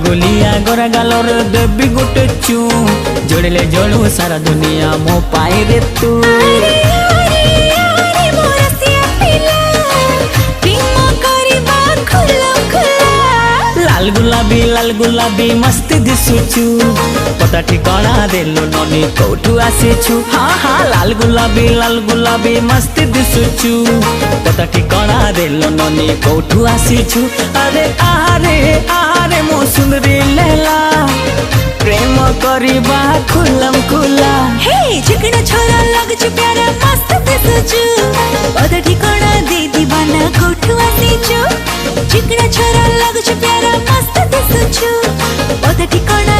गुलगुलिया गोरा गालर देवी गोटे चू जोड़ले जोड़ू सारा दुनिया मो पाई रे तू। लाल गुलाबी मस्ती दिसुचु पता ठिकाना देलो ननी कोठू आसीछु। हाँ हाँ लाल गुलाबी मस्ती दिसुचु पता ठिकाना देलो ननी कोठू आसीछु। अरे आरे आरे मो सुंदरी लैला प्रेम करिबा खुलम खुला। हे चिकना छोरा लगछु प्यारा मस्त दिसुचु पता ठिकाना दे दीवाना कोठू आसीछु। चिकना छोरा लगछु प्यारा मस्त दिसुचु पता ठिकाना